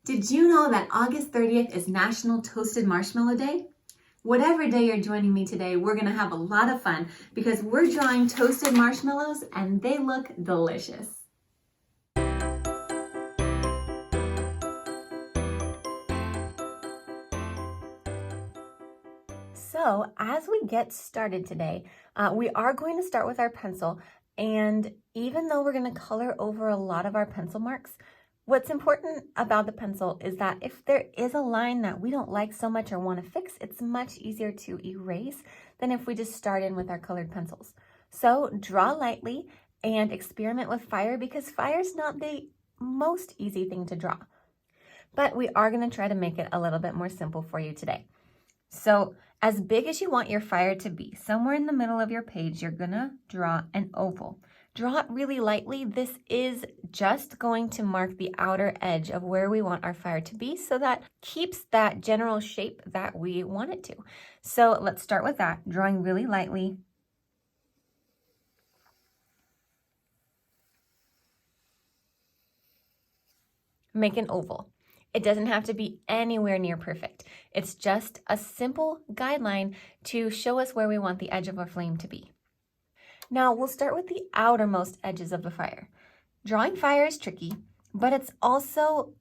Did you know that August 30th is National Toasted Marshmallow Day? Whatever day you're joining me today, we're gonna have a lot of fun because we're drawing toasted marshmallows and they look delicious. So as we get started today, we are going to start with our pencil, and even though we're going to color over a lot of our pencil marks, what's important about the pencil is that if there is a line that we don't like so much or want to fix, it's much easier to erase than if we just start in with our colored pencils. So draw lightly and experiment with fire, because fire is not the most easy thing to draw. But we are going to try to make it a little bit more simple for you today. So as big as you want your fire to be, somewhere in the middle of your page, you're gonna draw an oval. Draw it really lightly. This is just going to mark the outer edge of where we want our fire to be, so that keeps that general shape that we want it to. So let's start with that, drawing really lightly. Make an oval. It doesn't have to be anywhere near perfect. It's just a simple guideline to show us where we want the edge of our flame to be. Now we'll start with the outermost edges of the fire. Drawing fire is tricky, but it's also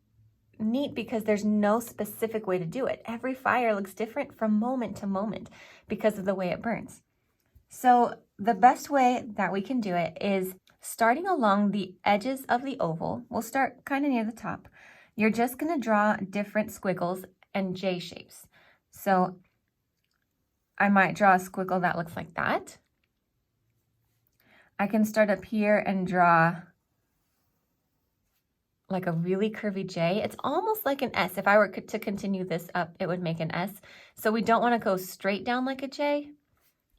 neat because there's no specific way to do it. Every fire looks different from moment to moment because of the way it burns. So the best way that we can do it is starting along the edges of the oval. We'll start kind of near the top. You're just going to draw different squiggles and J shapes. So I might draw a squiggle that looks like that. I can start up here and draw like a really curvy J. It's almost like an S. If I were to continue this up, it would make an S. So we don't want to go straight down like a J.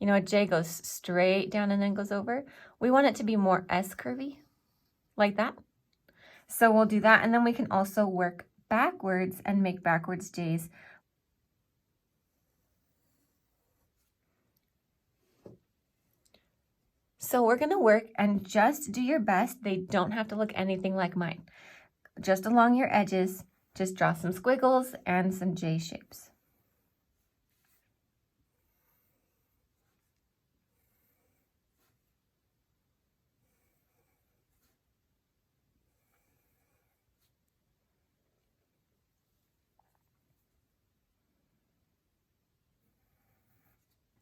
You know, a J goes straight down and then goes over. We want it to be more S curvy, like that. So we'll do that, and then we can also work backwards and make backwards J's. So we're going to work and just do your best. They don't have to look anything like mine. Just along your edges, just draw some squiggles and some J shapes.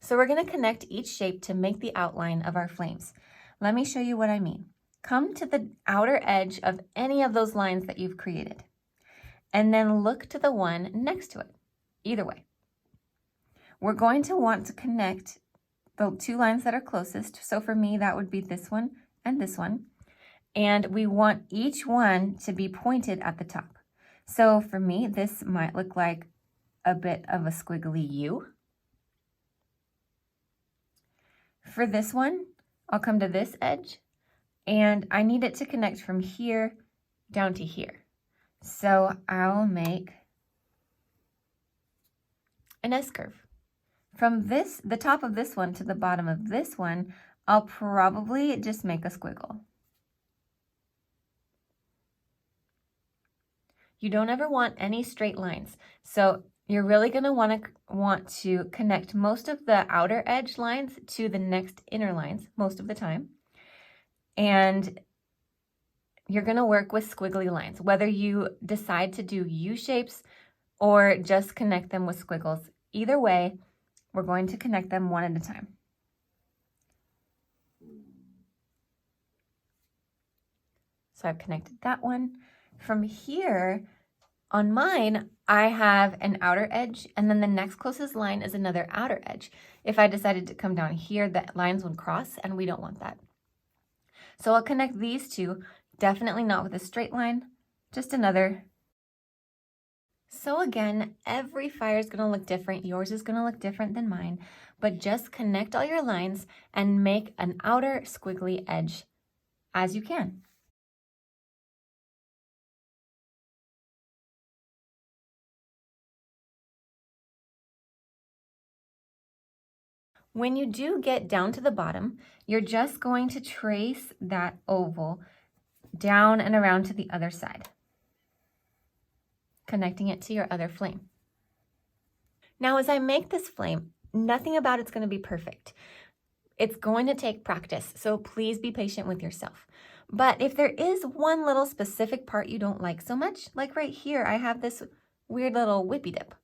So we're going to connect each shape to make the outline of our flames. Let me show you what I mean. Come to the outer edge of any of those lines that you've created, and then look to the one next to it. Either way. We're going to want to connect the two lines that are closest. So for me, that would be this one and this one. And we want each one to be pointed at the top. So for me, this might look like a bit of a squiggly U. For this one, I'll come to this edge, and I need it to connect from here down to here. So I'll make an S curve. From the top of this one to the bottom of this one, I'll probably just make a squiggle. You don't ever want any straight lines. So you're really going to want to connect most of the outer edge lines to the next inner lines most of the time. And you're going to work with squiggly lines, whether you decide to do U shapes or just connect them with squiggles. Either way, we're going to connect them one at a time. So I've connected that one. From here, on mine, I have an outer edge, and then the next closest line is another outer edge. If I decided to come down here, the lines would cross, and we don't want that. So I'll connect these two, definitely not with a straight line, just another. So again, every fire is going to look different. Yours is going to look different than mine, but just connect all your lines and make an outer squiggly edge as you can. When you do get down to the bottom, you're just going to trace that oval down and around to the other side. connecting it to your other flame. Now, as I make this flame, nothing about it's going to be perfect. It's going to take practice, so please be patient with yourself. But if there is one little specific part you don't like so much, like right here, I have this weird little whippy dip.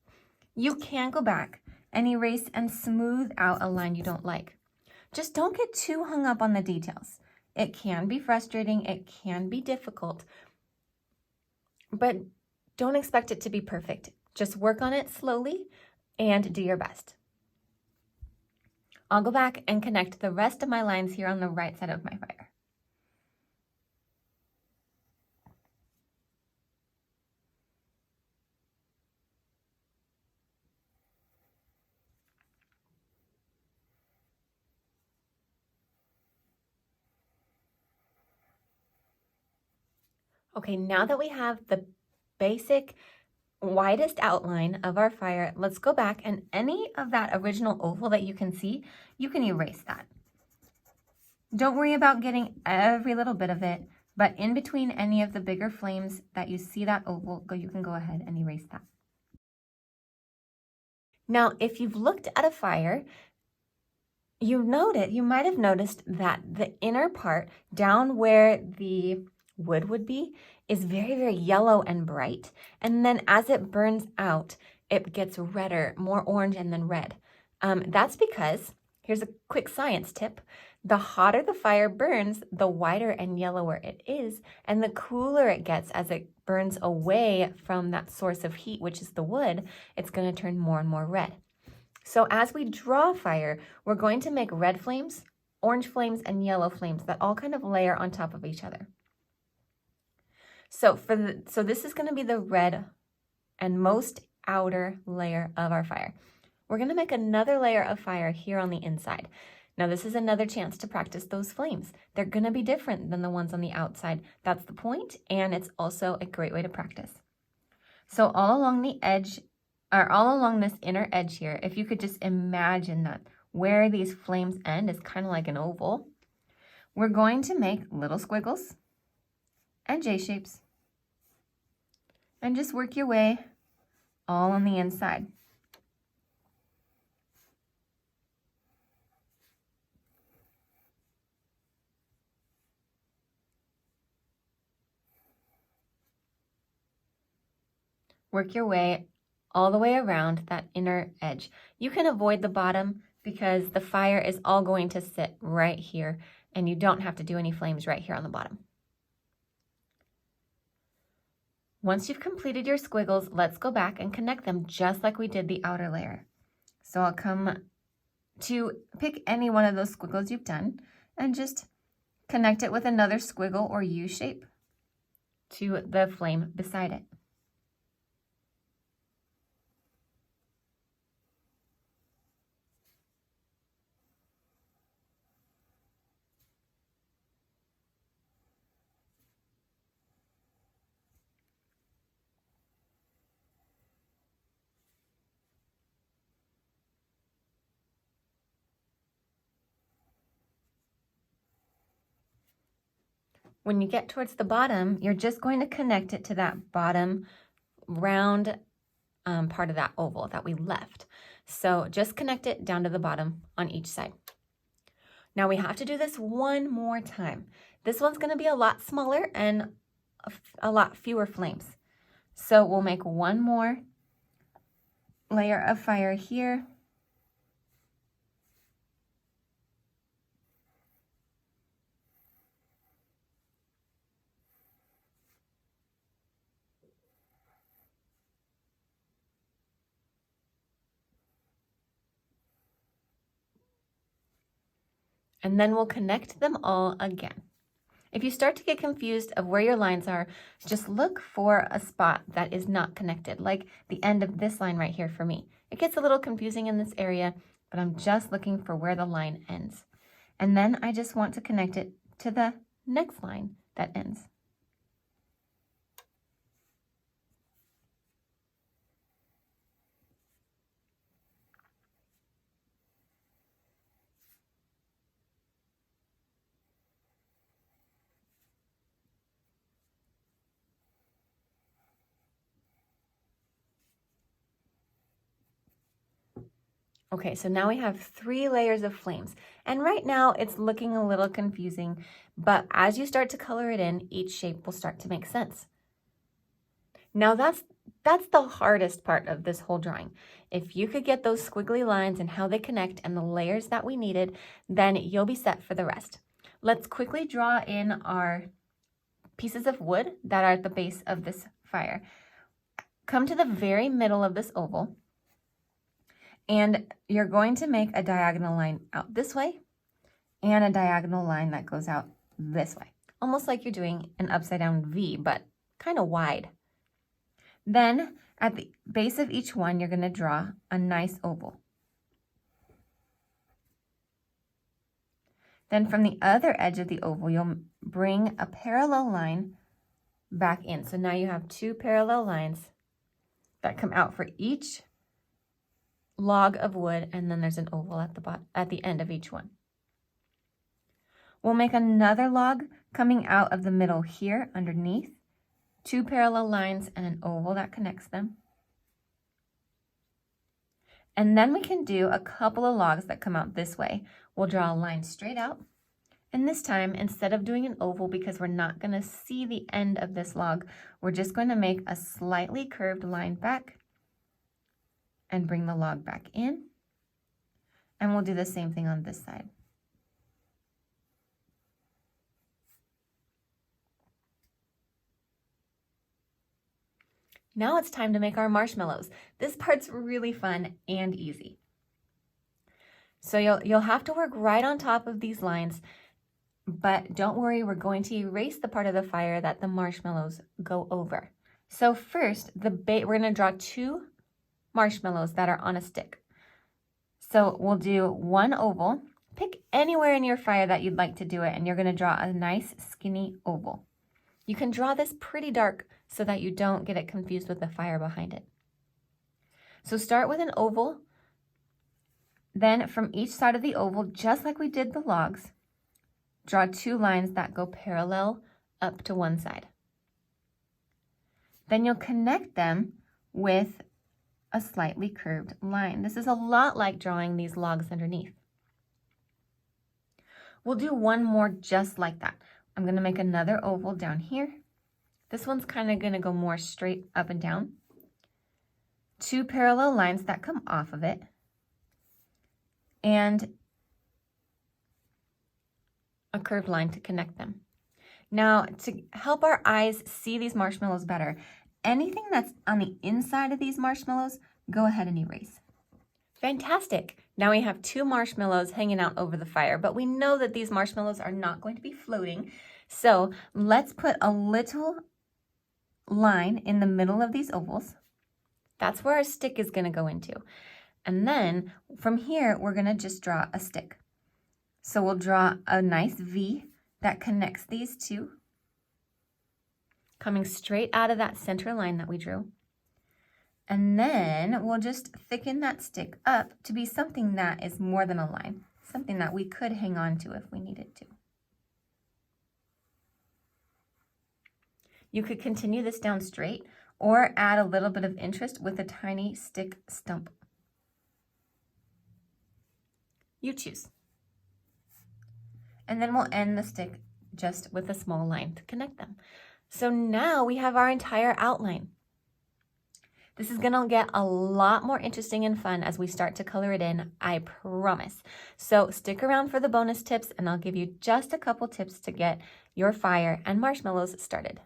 You can go back and erase and smooth out a line you don't like. Just don't get too hung up on the details. It can be frustrating, it can be difficult, but don't expect it to be perfect. Just work on it slowly and do your best. I'll go back and connect the rest of my lines here on the right side of my fire. Okay, now that we have the basic widest outline of our fire, let's go back, and any of that original oval that you can see, you can erase that. Don't worry about getting every little bit of it, but in between any of the bigger flames that you see that oval, you can go ahead and erase that. Now, if you've looked at a fire, you might have noticed that the inner part down where the wood would be is very, very yellow and bright. And then as it burns out, it gets redder, more orange and then red. That's because, here's a quick science tip, the hotter the fire burns, the whiter and yellower it is, and the cooler it gets as it burns away from that source of heat, which is the wood, it's going to turn more and more red. So as we draw fire, we're going to make red flames, orange flames, and yellow flames that all kind of layer on top of each other. So this is going to be the red and most outer layer of our fire. We're going to make another layer of fire here on the inside. Now this is another chance to practice those flames. They're going to be different than the ones on the outside. That's the point, and it's also a great way to practice. So all along the edge, or all along this inner edge here, if you could just imagine that where these flames end is kind of like an oval, we're going to make little squiggles and J-shapes, and just work your way all on the inside. Work your way all the way around that inner edge. You can avoid the bottom because the fire is all going to sit right here, and you don't have to do any flames right here on the bottom. Once you've completed your squiggles, let's go back and connect them just like we did the outer layer. So I'll come to pick any one of those squiggles you've done and just connect it with another squiggle or U shape to the flame beside it. When you get towards the bottom, you're just going to connect it to that bottom round part of that oval that we left. So just connect it down to the bottom on each side. Now we have to do this one more time. This one's going to be a lot smaller and a lot fewer flames. So we'll make one more layer of fire here. And then we'll connect them all again. If you start to get confused of where your lines are, just look for a spot that is not connected, like the end of this line right here for me. It gets a little confusing in this area, but I'm just looking for where the line ends. And then I just want to connect it to the next line that ends. Okay, so now we have 3 layers of flames. And right now it's looking a little confusing, but as you start to color it in, each shape will start to make sense. Now that's the hardest part of this whole drawing. If you could get those squiggly lines and how they connect and the layers that we needed, then you'll be set for the rest. Let's quickly draw in our pieces of wood that are at the base of this fire. Come to the very middle of this oval, and you're going to make a diagonal line out this way and a diagonal line that goes out this way. Almost like you're doing an upside down V, but kind of wide. Then at the base of each one, you're going to draw a nice oval. Then from the other edge of the oval, you'll bring a parallel line back in. So now you have 2 parallel lines that come out for each log of wood, and then there's an oval at the end of each one. We'll make another log coming out of the middle here underneath, 2 parallel lines and an oval that connects them. And then we can do a couple of logs that come out this way. We'll draw a line straight out. And this time, instead of doing an oval, because we're not going to see the end of this log, we're just going to make a slightly curved line back and bring the log back in. And we'll do the same thing on this side. Now it's time to make our marshmallows. This part's really fun and easy. So you'll have to work right on top of these lines, but don't worry, we're going to erase the part of the fire that the marshmallows go over. So first, we're going to draw 2 marshmallows that are on a stick. So we'll do 1 oval. Pick anywhere in your fire that you'd like to do it, and you're going to draw a nice skinny oval. You can draw this pretty dark so that you don't get it confused with the fire behind it. So start with an oval. Then from each side of the oval, just like we did the logs, draw 2 lines that go parallel up to one side. Then you'll connect them with a slightly curved line. This is a lot like drawing these logs underneath. We'll do one more just like that. I'm going to make another oval down here. This one's kind of going to go more straight up and down. 2 parallel lines that come off of it. And a curved line to connect them. Now, to help our eyes see these marshmallows better, anything that's on the inside of these marshmallows, go ahead and erase. Fantastic! Now we have 2 marshmallows hanging out over the fire, but we know that these marshmallows are not going to be floating. So let's put a little line in the middle of these ovals. That's where our stick is going to go into. And then from here, we're going to just draw a stick. So we'll draw a nice V that connects these 2, coming straight out of that center line that we drew. And then we'll just thicken that stick up to be something that is more than a line, something that we could hang on to if we needed to. You could continue this down straight or add a little bit of interest with a tiny stick stump. You choose. And then we'll end the stick just with a small line to connect them. So now we have our entire outline. This is going to get a lot more interesting and fun as we start to color it in, I promise. So stick around for the bonus tips, and I'll give you just a couple tips to get your fire and marshmallows started.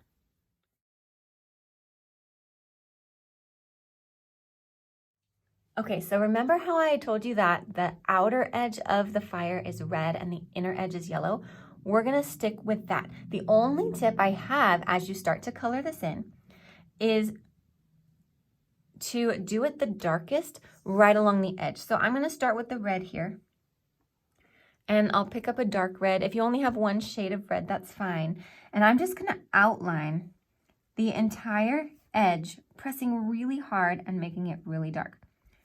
Okay, so remember how I told you that the outer edge of the fire is red and the inner edge is yellow? We're gonna stick with that. The only tip I have as you start to color this in is to do it the darkest right along the edge. So I'm gonna start with the red here, and I'll pick up a dark red. If you only have one shade of red, that's fine. And I'm just gonna outline the entire edge, pressing really hard and making it really dark.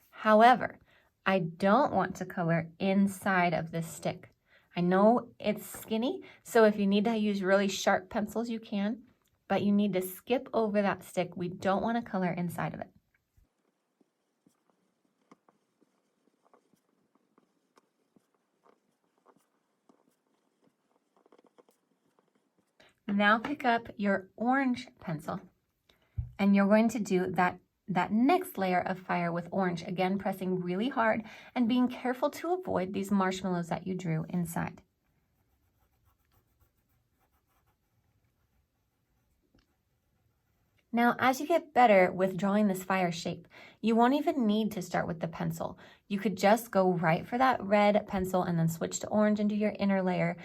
However, I don't want to color inside of this stick. I know it's skinny, so if you need to use really sharp pencils, you can, but you need to skip over that stick. We don't want to color inside of it. Now pick up your orange pencil and you're going to do that next layer of fire with orange, again pressing really hard and being careful to avoid these marshmallows that you drew inside. Now, as you get better with drawing this fire shape, you won't even need to start with the pencil. You could just go right for that red pencil and then switch to orange and do your inner layer.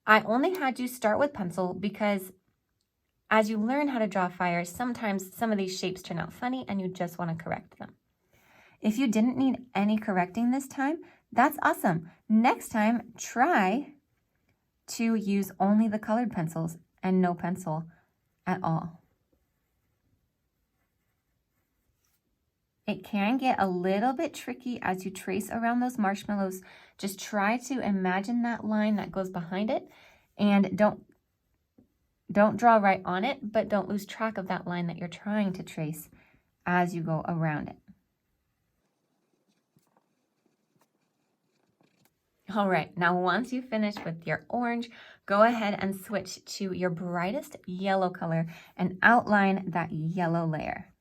I only had you start with pencil because as you learn how to draw fire, sometimes some of these shapes turn out funny and you just want to correct them. If you didn't need any correcting this time, that's awesome. Next time, try to use only the colored pencils and no pencil at all. It can get a little bit tricky as you trace around those marshmallows. Just try to imagine that line that goes behind it and don't draw right on it, but don't lose track of that line that you're trying to trace as you go around it. All right, now once you finish with your orange, go ahead and switch to your brightest yellow color and outline that yellow layer.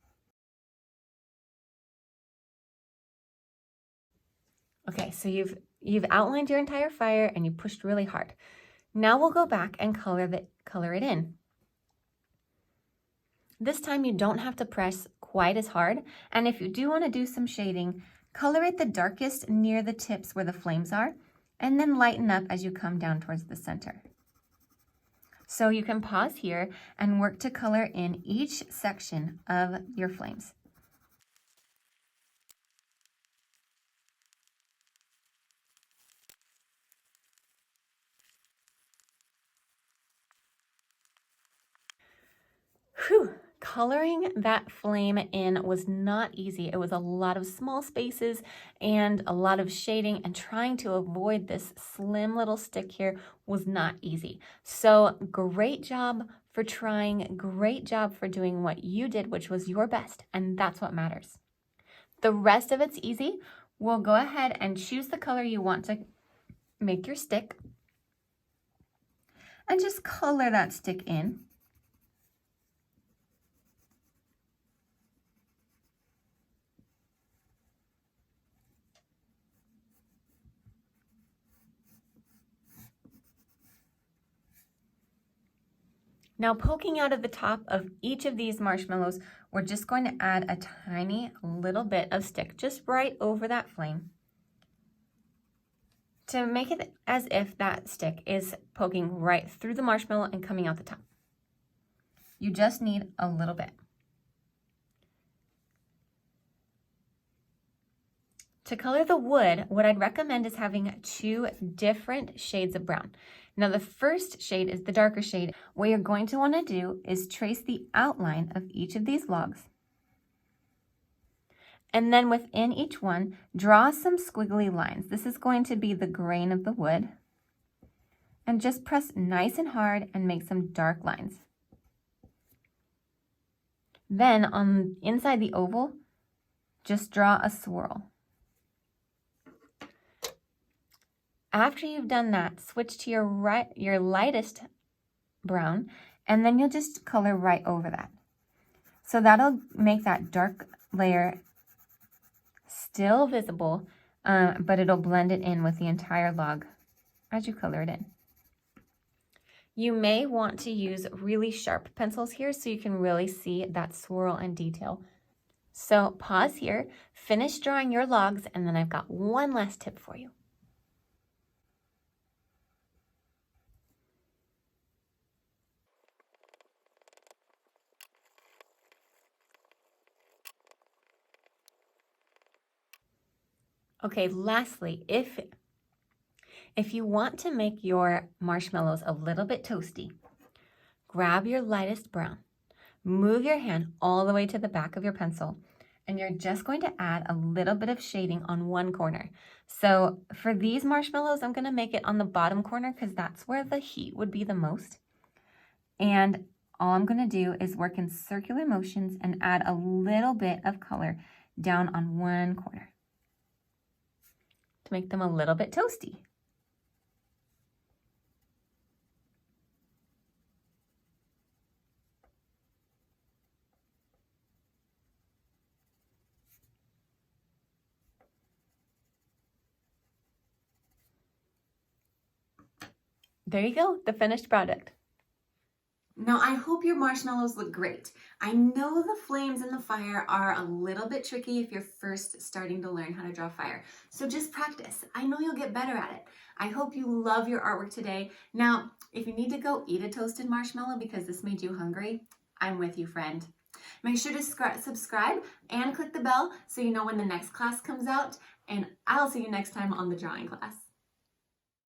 Okay, so you've outlined your entire fire and you pushed really hard. Now we'll go back and color it in. This time you don't have to press quite as hard, and if you do want to do some shading, color it the darkest near the tips where the flames are, and then lighten up as you come down towards the center. So you can pause here and work to color in each section of your flames. Whew. Coloring that flame in was not easy. It was a lot of small spaces and a lot of shading, and trying to avoid this slim little stick here was not easy. So great job for trying, great job for doing what you did, which was your best, and that's what matters. The rest of it's easy. We'll go ahead and choose the color you want to make your stick and just color that stick in. Now, poking out of the top of each of these marshmallows, we're just going to add a tiny little bit of stick just right over that flame to make it as if that stick is poking right through the marshmallow and coming out the top. You just need a little bit. To color the wood, what I'd recommend is having 2 different shades of brown. Now the first shade is the darker shade. What you're going to want to do is trace the outline of each of these logs. And then within each one, draw some squiggly lines. This is going to be the grain of the wood. And just press nice and hard and make some dark lines. Then on inside the oval, just draw a swirl. After you've done that, switch to your lightest brown, and then you'll just color right over that. So that'll make that dark layer still visible, but it'll blend it in with the entire log as you color it in. You may want to use really sharp pencils here so you can really see that swirl and detail. So pause here, finish drawing your logs, and then I've got one last tip for you. Okay, lastly, if you want to make your marshmallows a little bit toasty, grab your lightest brown, move your hand all the way to the back of your pencil, and you're just going to add a little bit of shading on one corner. So for these marshmallows, I'm going to make it on the bottom corner because that's where the heat would be the most. And all I'm going to do is work in circular motions and add a little bit of color down on one corner to make them a little bit toasty. there you go, the finished product. Now, I hope your marshmallows look great. I know the flames in the fire are a little bit tricky if you're first starting to learn how to draw fire. So just practice. I know you'll get better at it. I hope you love your artwork today. Now, if you need to go eat a toasted marshmallow because this made you hungry, I'm with you, friend. Make sure to subscribe and click the bell so you know when the next class comes out. And I'll see you next time on the drawing class.